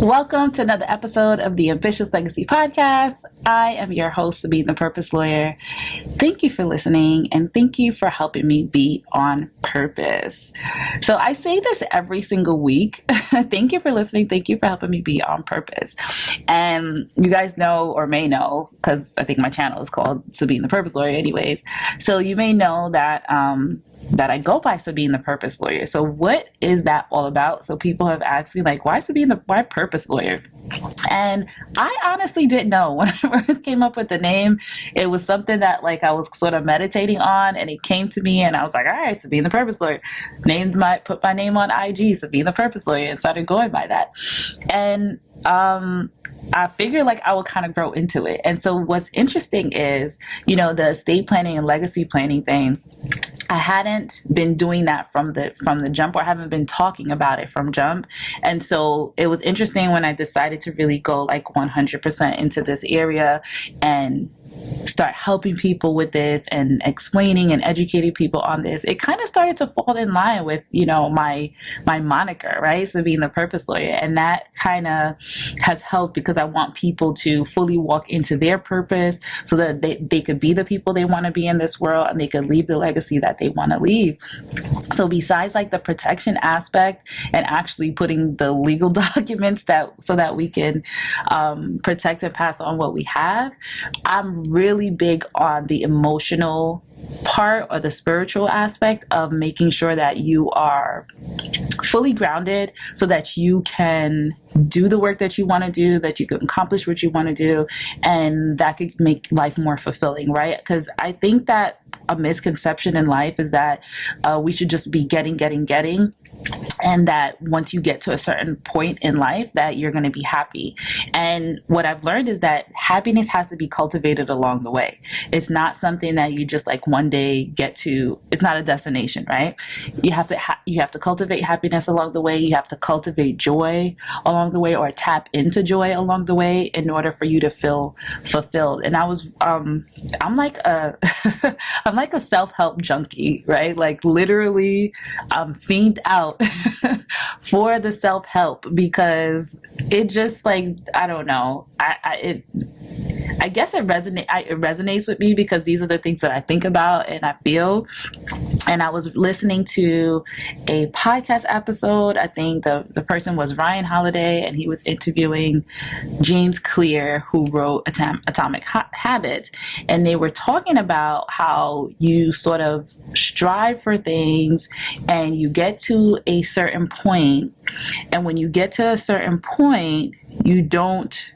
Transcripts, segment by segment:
Welcome to another episode of the Ambitious Legacy Podcast. I am your host, Sabine the Purpose Lawyer. Thank you for listening and thank you for helping me be on purpose. So I say this every single week. Thank you for listening. Thank you for helping me be on purpose. And you guys know or may know, because I think my channel is called Sabine the Purpose Lawyer anyways. So you may know that I go by Sabine the Purpose Lawyer. So what is that all about? So people have asked me like, why Purpose Lawyer? And I honestly didn't know when I first came up with the name. It was something that like I was sort of meditating on, and it came to me, and I was like, all right, Sabine the Purpose Lawyer. Put my name on IG, Sabine the Purpose Lawyer, and started going by that. And I figured like I would kind of grow into it. And so what's interesting is, the estate planning and legacy planning thing, I hadn't been doing that from the jump, or I haven't been talking about it from jump. And so it was interesting when I decided to really go like 100% into this area and start helping people with this and explaining and educating people on this. It kind of started to fall in line with, my moniker, right? So being the Purpose Lawyer. And that kind of has helped because I want people to fully walk into their purpose so that they could be the people they want to be in this world, and they could leave the legacy that they want to leave. So besides like the protection aspect and actually putting the legal documents so that we can protect and pass on what we have, I'm really big on the emotional part or the spiritual aspect of making sure that you are fully grounded so that you can do the work that you want to do, that you can accomplish what you want to do, and that could make life more fulfilling, right? Because I think that a misconception in life is that we should just be getting, and that once you get to a certain point in life that you're going to be happy. And what I've learned is that happiness has to be cultivated along the way. It's not something that you just like one day get to. It's not a destination, right? You have to cultivate happiness along the way. You have to cultivate joy along the way, or tap into joy along the way in order for you to feel fulfilled. And I'm like a I'm like a self-help junkie, right? Like literally I'm fiend out for the self-help, because it just like, I don't know, I guess it resonates with me because these are the things that I think about and I feel. And I was listening to a podcast episode. I think the person was Ryan Holiday, and he was interviewing James Clear, who wrote Atomic Habits. And they were talking about how you sort of strive for things and you get to a certain point. And when you get to a certain point, you don't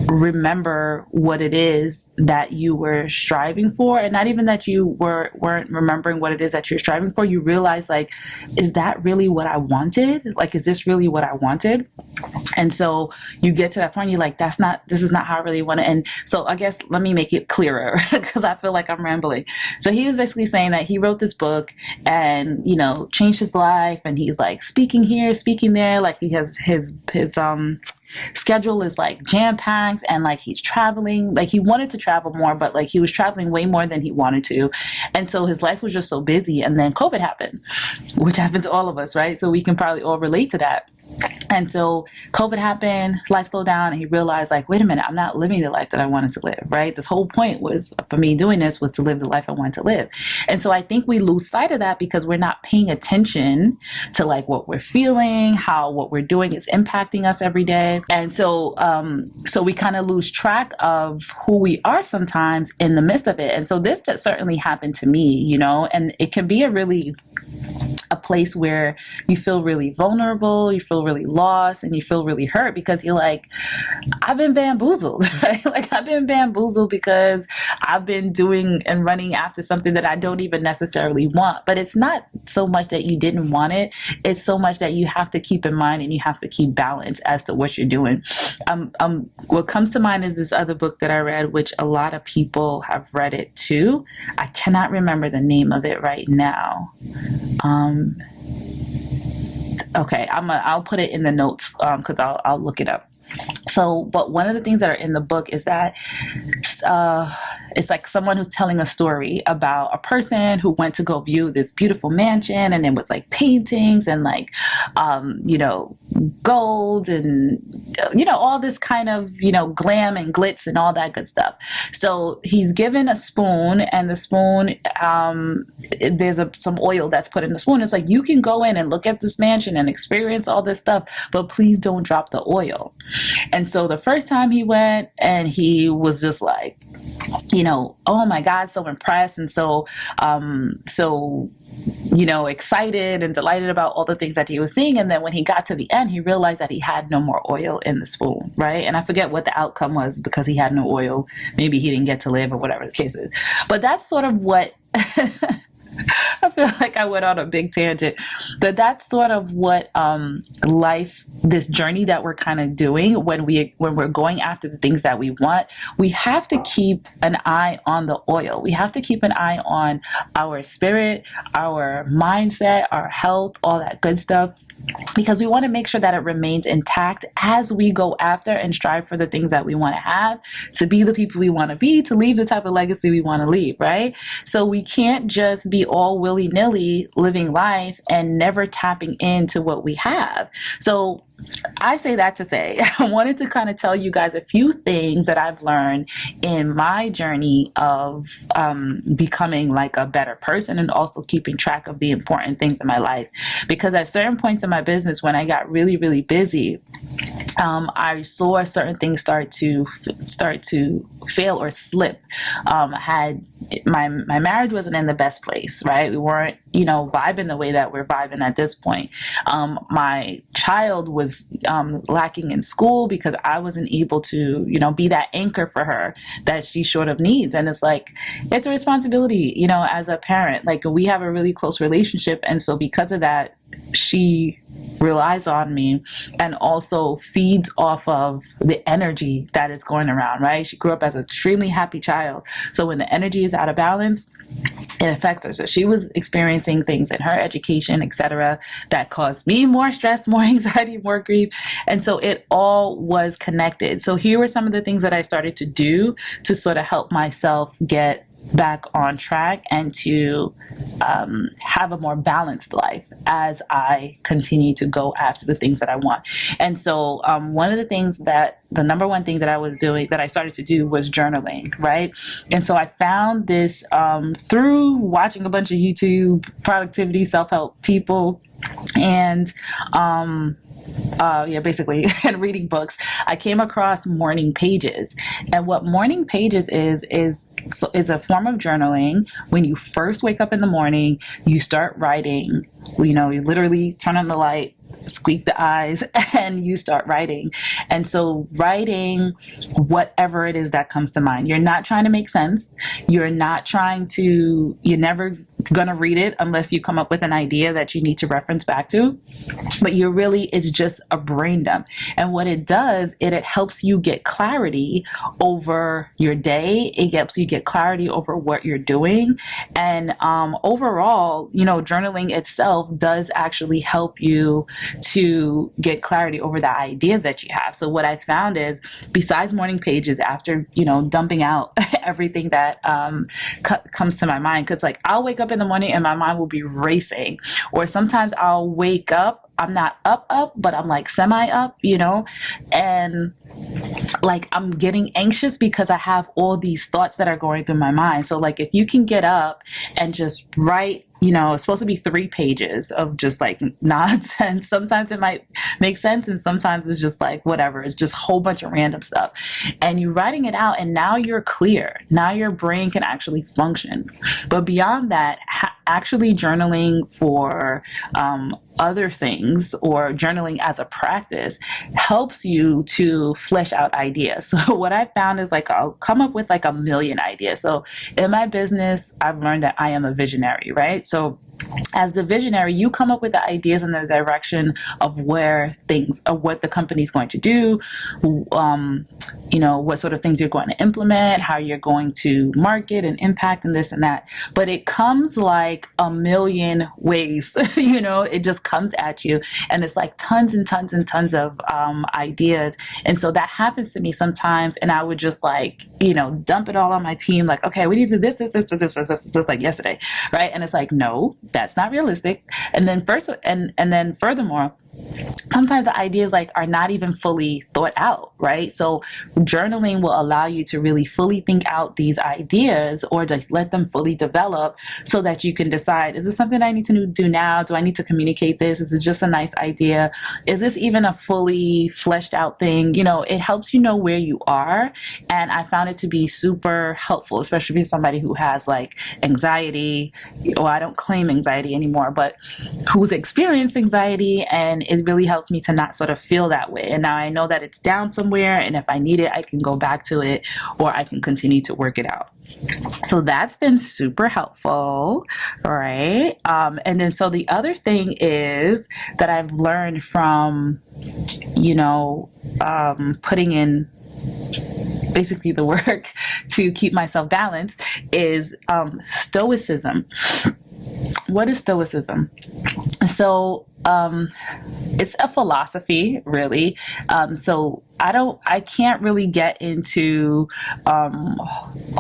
remember what it is that you were striving for, and not even that you weren't remembering what it is that you're striving for. You realize like, is that really what I wanted? Like, is this really what I wanted? And so you get to that point, you're like, this is not how I really want it. And so I guess let me make it clearer because I feel like I'm rambling. So he was basically saying that he wrote this book and, changed his life, and he's like speaking here, speaking there, like he has his schedule is like jam-packed, and like he's traveling, like he wanted to travel more, but like he was traveling way more than he wanted to. And so his life was just so busy, and then COVID happened, which happened to all of us, right? So we can probably all relate to that. And so COVID happened, life slowed down, and he realized like, wait a minute, I'm not living the life that I wanted to live, right? This whole point was for me doing this was to live the life I wanted to live. And so I think we lose sight of that because we're not paying attention to like what we're feeling, how what we're doing is impacting us every day. And so, so we kind of lose track of who we are sometimes in the midst of it. And so this certainly happened to me, and it can be a place where you feel really vulnerable, you feel really lost, and you feel really hurt because you're like, I've been bamboozled, right? Like I've been bamboozled because I've been doing and running after something that I don't even necessarily want. But it's not so much that you didn't want it. It's so much that you have to keep in mind and you have to keep balance as to what you're doing. What comes to mind is this other book that I read, which a lot of people have read it too. I cannot remember the name of it right now. Okay, I'll put it in the notes because I'll look it up. So, but one of the things that are in the book is that it's like someone who's telling a story about a person who went to go view this beautiful mansion, and it was like paintings and like, gold and, all this kind of, glam and glitz and all that good stuff. So he's given a spoon, and the spoon, there's some oil that's put in the spoon. It's like, you can go in and look at this mansion and experience all this stuff, but please don't drop the oil. And so the first time he went, and he was just like, oh my God, so impressed. And so excited and delighted about all the things that he was seeing. And then when he got to the end, he realized that he had no more oil in the spoon, right? And I forget what the outcome was, because he had no oil. Maybe he didn't get to live, or whatever the case is. But that's sort of what I feel like I went on a big tangent, but that's sort of what life, this journey that we're kind of doing when we're going after the things that we want. We have to keep an eye on the oil. We have to keep an eye on our spirit, our mindset, our health, all that good stuff, because we want to make sure that it remains intact as we go after and strive for the things that we want to have, to be the people we want to be, to leave the type of legacy we want to leave, right? So we can't just be all willy-nilly living life and never tapping into what we have. So I say that to say, I wanted to kind of tell you guys a few things that I've learned in my journey of becoming like a better person, and also keeping track of the important things in my life. Because at certain points in my business, when I got really, really busy, I saw certain things start to fail or slip. Had my marriage wasn't in the best place, right? We weren't, vibing the way that we're vibing at this point. My child was lacking in school, because I wasn't able to, be that anchor for her that she sort of needs. And it's like, it's a responsibility, as a parent. Like, we have a really close relationship. And so because of that, she relies on me, and also feeds off of the energy that is going around, right? She grew up as an extremely happy child. So when the energy is out of balance, it affects her. So she was experiencing things in her education, etc., that caused me more stress, more anxiety, more grief. And so it all was connected. So here were some of the things that I started to do to sort of help myself get back on track, and to have a more balanced life as I continue to go after the things that I want. And so the number one thing that I was doing, that I started to do, was journaling, right? And so I found this through watching a bunch of YouTube productivity, self-help people, and basically, and reading books. I came across morning pages. And what morning pages is a form of journaling. When you first wake up in the morning, you start writing. You literally turn on the light, squeak the eyes, and you start writing. And so writing whatever it is that comes to mind. You're not trying to make sense. You're never going to read it unless you come up with an idea that you need to reference back to. But it's just a brain dump. And what it does, it helps you get clarity over your day. It helps you get clarity over what you're doing. And overall, journaling itself does actually help you to get clarity over the ideas that you have. So what I found is, besides morning pages, after, dumping out everything that comes to my mind, because like, I'll wake up in the morning and my mind will be racing, or sometimes I'll wake up, I'm not up, but I'm like semi up, and like I'm getting anxious because I have all these thoughts that are going through my mind. So like, if you can get up and just write, it's supposed to be 3 pages of just like nonsense. Sometimes it might make sense, and sometimes it's just like whatever. It's just a whole bunch of random stuff. And you're writing it out, and now you're clear. Now your brain can actually function. But beyond that, actually journaling for other things, or journaling as a practice, helps you to flesh out ideas. So what I found is, like, I'll come up with like a million ideas. So in my business, I've learned that I am a visionary, right? So as the visionary, you come up with the ideas in the direction of what the company's going to do, what sort of things you're going to implement, how you're going to market and impact, and this and that. But it comes like a million ways, it just just comes at you, and it's like tons and tons and tons of ideas. And so that happens to me sometimes, and I would just like, dump it all on my team, like, okay, we need to do this, like yesterday, right? And it's like, no, that's not realistic. And then then furthermore, sometimes the ideas like are not even fully thought out, right? So journaling will allow you to really fully think out these ideas, or just let them fully develop, so that you can decide, is this something I need to do now? Do I need to communicate this? Is this just a nice idea? Is this even a fully fleshed out thing? It helps you know where you are. And I found it to be super helpful, especially for somebody who has like anxiety, or I don't claim anxiety anymore, but who's experienced anxiety. And it really helps me to not sort of feel that way. And now I know that it's down somewhere, and if I need it, I can go back to it, or I can continue to work it out. So that's been super helpful, right? And then so the other thing is that I've learned from, putting in basically the work to keep myself balanced is stoicism. What is stoicism? So it's a philosophy, really. So I can't really get into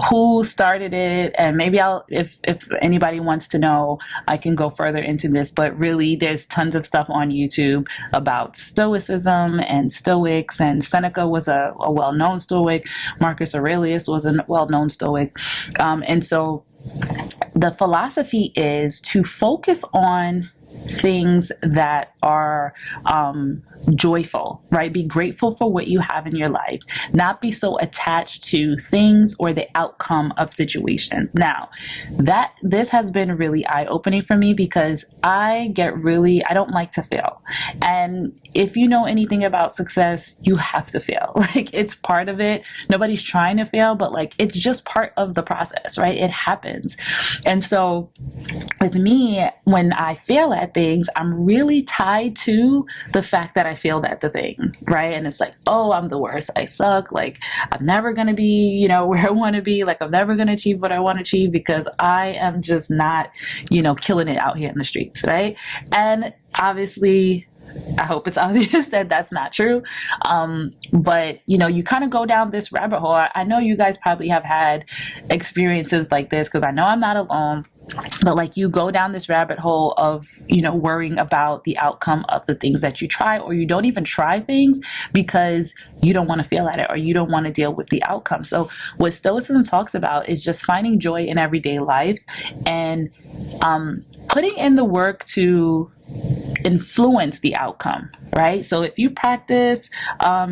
who started it, and maybe if anybody wants to know, I can go further into this. But really, there's tons of stuff on YouTube about Stoicism and Stoics, and Seneca was a well-known Stoic. Marcus Aurelius was a well-known Stoic, and so the philosophy is to focus on things that are joyful, right? Be grateful for what you have in your life, not be so attached to things or the outcome of situation. Now, this has been really eye-opening for me, because I don't like to fail. And if you know anything about success, you have to fail. Like, it's part of it. Nobody's trying to fail, but like, it's just part of the process, right? It happens. And so with me, when I fail at things, I'm really tied to the fact that I failed at the thing, right? And it's like, oh, I'm the worst. I suck. Like, I'm never going to be, where I want to be. Like, I'm never going to achieve what I want to achieve, because I am just not, killing it out here in the streets, right? And obviously, I hope it's obvious that that's not true. But, you kind of go down this rabbit hole. I know you guys probably have had experiences like this, because I know I'm not alone. But like, you go down this rabbit hole of, worrying about the outcome of the things that you try, or you don't even try things because you don't want to fail at it, or you don't want to deal with the outcome. So what Stoicism talks about is just finding joy in everyday life, and putting in the work to influence the outcome, right? So if you practice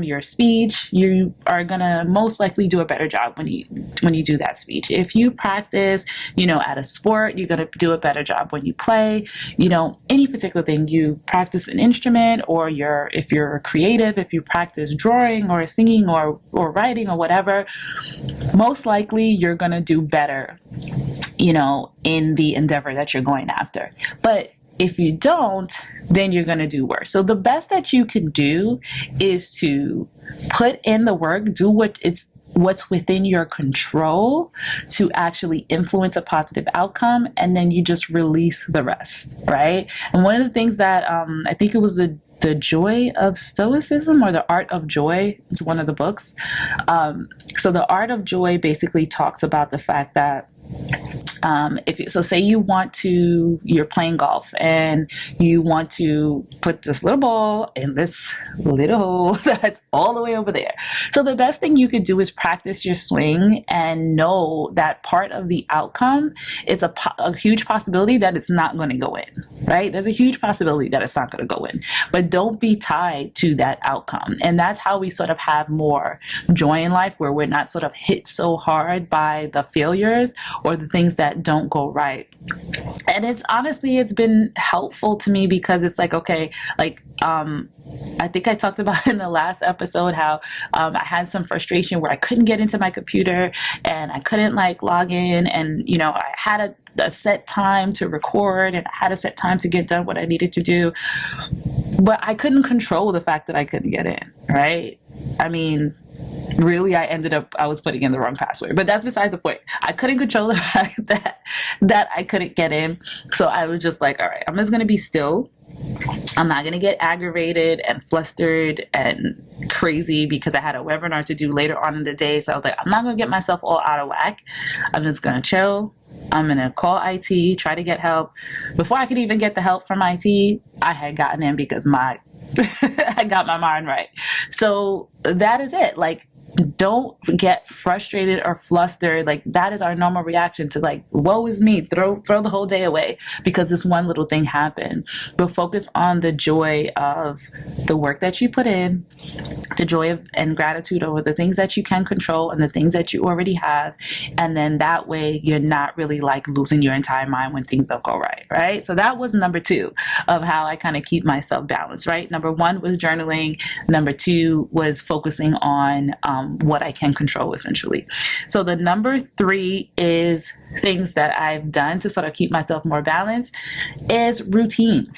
your speech, you are gonna most likely do a better job when you do that speech. If you practice, at a sport, you're gonna do a better job when you play. Any particular thing, you practice an instrument, or if you're creative, if you practice drawing or singing or writing or whatever, most likely you're gonna do better, in the endeavor that you're going after. But if you don't, then you're going to do worse. So the best that you can do is to put in the work, do what's within your control to actually influence a positive outcome, and then you just release the rest, right? And one of the things that I think it was the Joy of Stoicism, or The Art of Joy, is one of the books. So The Art of Joy basically talks about the fact that say you're playing golf, and you want to put this little ball in this little hole that's all the way over there. So the best thing you could do is practice your swing, and know that part of the outcome is a huge possibility that it's not going to go in, right? There's a huge possibility that it's not going to go in, but don't be tied to that outcome. And that's how we sort of have more joy in life, where we're not sort of hit so hard by the failures or the things that don't go right. And it's been helpful to me, because it's like, okay, like, I think I talked about in the last episode how I had some frustration where I couldn't get into my computer, and I couldn't like log in, and I had a set time to record, and I had a set time to get done what I needed to do, but I couldn't control the fact that I couldn't get in, right? I mean, really, I was putting in the wrong password, but that's beside the point. I couldn't control the fact that I couldn't get in. So I was just like, all right, I'm just going to be still. I'm not going to get aggravated and flustered and crazy because I had a webinar to do later on in the day. So I was like, I'm not going to get myself all out of whack. I'm just going to chill. I'm going to call IT, try to get help. Before I could even get the help from IT, I had gotten in because I got my mind right. So that is it. Like, don't get frustrated or flustered. Like, that is our normal reaction to, like, woe is me, throw the whole day away because this one little thing happened. But focus on the joy of the work that you put in, the joy of and gratitude over the things that you can control and the things that you already have. And then that way you're not really like losing your entire mind when things don't go right? So that was number 2 of how I kind of keep myself balanced, right? Number 1 was journaling. Number 2 was focusing on what I can control, essentially. So the number 3 is things that I've done to sort of keep myself more balanced is routine.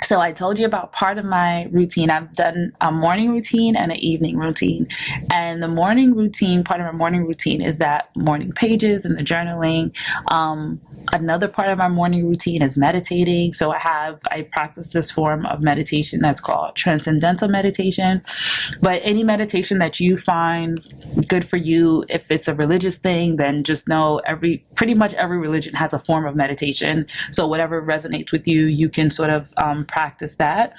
So I told you about part of my routine. I've done a morning routine and an evening routine. And the morning routine, part of my morning routine is that morning pages and the journaling. Another part of my morning routine is meditating. So I practice this form of meditation that's called transcendental meditation. But any meditation that you find good for you, if it's a religious thing, then just know pretty much every religion has a form of meditation. So whatever resonates with you, you can sort of practice that.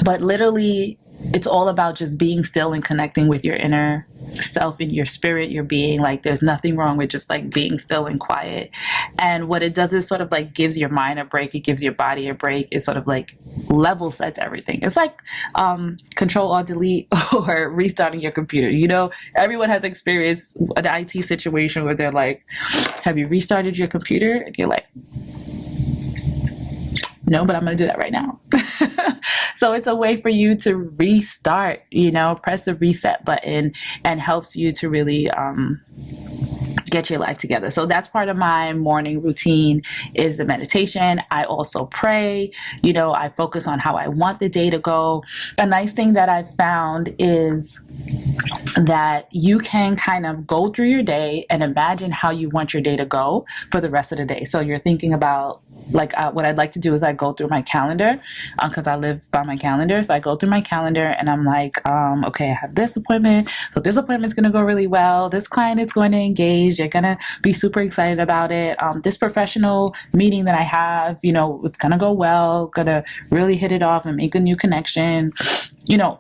But literally, it's all about just being still and connecting with your inner self and your spirit, your being. Like, there's nothing wrong with just like being still and quiet. And what it does is sort of like gives your mind a break. It gives your body a break. It sort of like level sets everything. It's like Control Alt Delete or restarting your computer. You know, everyone has experienced an IT situation where they're like, have you restarted your computer? And you're like, no, but I'm going to do that right now. So it's a way for you to restart, press the reset button, and helps you to really get your life together. So that's part of my morning routine is the meditation. I also pray, I focus on how I want the day to go. A nice thing that I've found is that you can kind of go through your day and imagine how you want your day to go for the rest of the day. So you're thinking about what I'd like to do is I go through my calendar because I live by my calendar. So I go through my calendar and I'm like, okay, I have this appointment. So this appointment's going to go really well. This client is going to engage. You're going to be super excited about it. This professional meeting that I have, it's going to go well, going to really hit it off and make a new connection.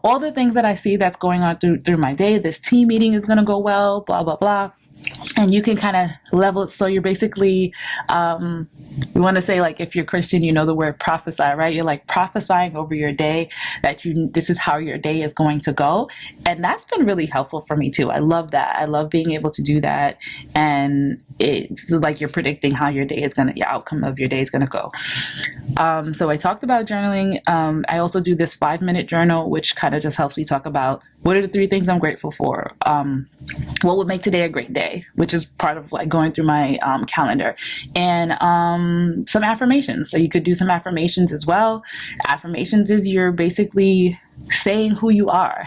All the things that I see that's going on through my day. This team meeting is going to go well, blah, blah, blah. And you can kind of level it. So you're basically, we want to say, like, if you're Christian, the word prophesy, right? You're like prophesying over your day that this is how your day is going to go. And that's been really helpful for me too. I love that. I love being able to do that. And it's like you're predicting how your outcome of your day is going to go. So I talked about journaling. I also do this 5-minute journal, which kind of just helps me talk about what are the 3 things I'm grateful for? What would make today a great day, which is part of like going through my calendar, and some affirmations. So you could do some affirmations as well. Affirmations is you're basically saying who you are.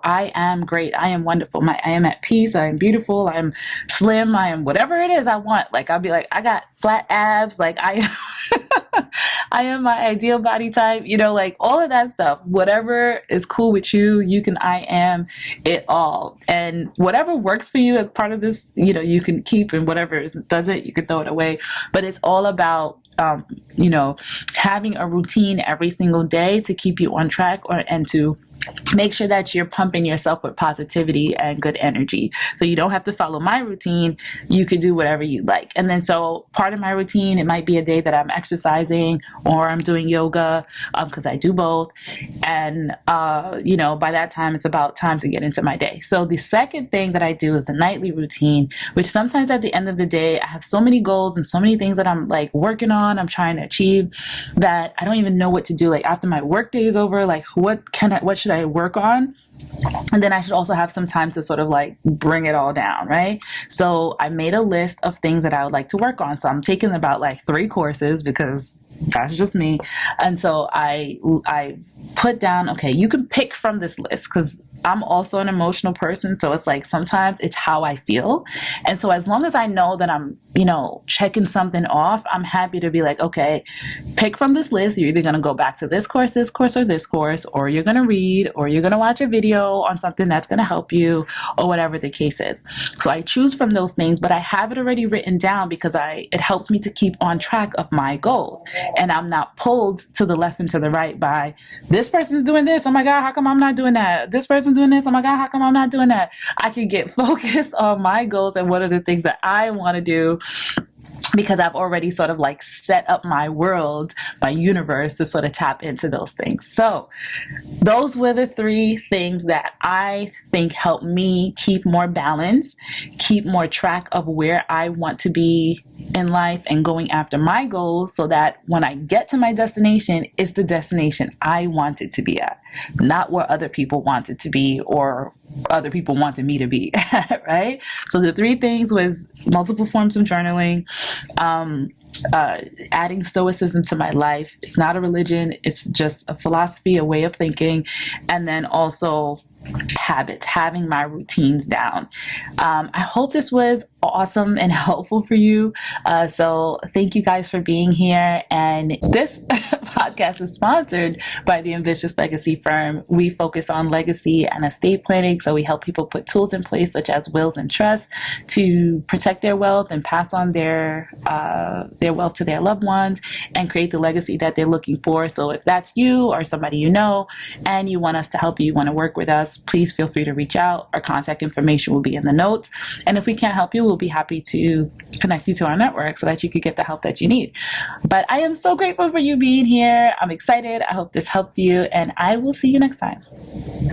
I am great. I am wonderful. I am at peace. I am beautiful. I am slim. I am whatever it is I want. Like, I'll be like, I got flat abs. Like, I am my ideal body type, like all of that stuff. Whatever is cool with you, I am it all. And whatever works for you as part of this, you can keep, and whatever doesn't, you can throw it away. But it's all about having a routine every single day to keep you on track and to make sure that you're pumping yourself with positivity and good energy. So you don't have to follow my routine. You could do whatever you like. And then so part of my routine, it might be a day that I'm exercising or I'm doing yoga because I do both. And, by that time, it's about time to get into my day. So the second thing that I do is the nightly routine, which sometimes at the end of the day, I have so many goals and so many things that I'm like working on, I'm trying to achieve, that I don't even know what to do. Like, after my work day is over, like what should I work on? And then I should also have some time to sort of like bring it all down, right? So I made a list of things that I would like to work on. So I'm taking about like 3 courses because that's just me. And so I put down, okay, you can pick from this list, because I'm also an emotional person. So it's like sometimes it's how I feel. And so as long as I know that I'm, checking something off, I'm happy to be like, okay, pick from this list. You're either going to go back to this course, or this course, or you're going to read, or you're going to watch a video on something that's going to help you, or whatever the case is. So I choose from those things, but I have it already written down because it helps me to keep on track of my goals. And I'm not pulled to the left and to the right by this person's doing this. Oh my God, how come I'm not doing that? This person's doing this. Oh my God, how come I'm not doing that? I can get focused on my goals and what are the things that I want to do, because I've already sort of like set up my world, my universe, to sort of tap into those things. So those were the 3 things that I think help me keep more balance, keep more track of where I want to be in life and going after my goals, so that when I get to my destination, it's the destination I want it to be at, not where other people want it to be or other people wanted me to be. Right? So the 3 things was multiple forms of journaling, adding stoicism to my life. It's not a religion, it's just a philosophy, a way of thinking. And then also habits, having my routines down. I hope this was awesome and helpful for you. So thank you guys for being here. And this podcast is sponsored by the Ambitious Legacy Firm. We focus on legacy and estate planning. So we help people put tools in place, such as wills and trusts, to protect their wealth and pass on their wealth to their loved ones and create the legacy that they're looking for. So if that's you or somebody you know and you want us to help you, you want to work with us, please feel free to reach out. Our contact information will be in the notes. And if we can't help you, we'll be happy to connect you to our network so that you could get the help that you need. But I am so grateful for you being here. I'm excited. I hope this helped you, and I will see you next time.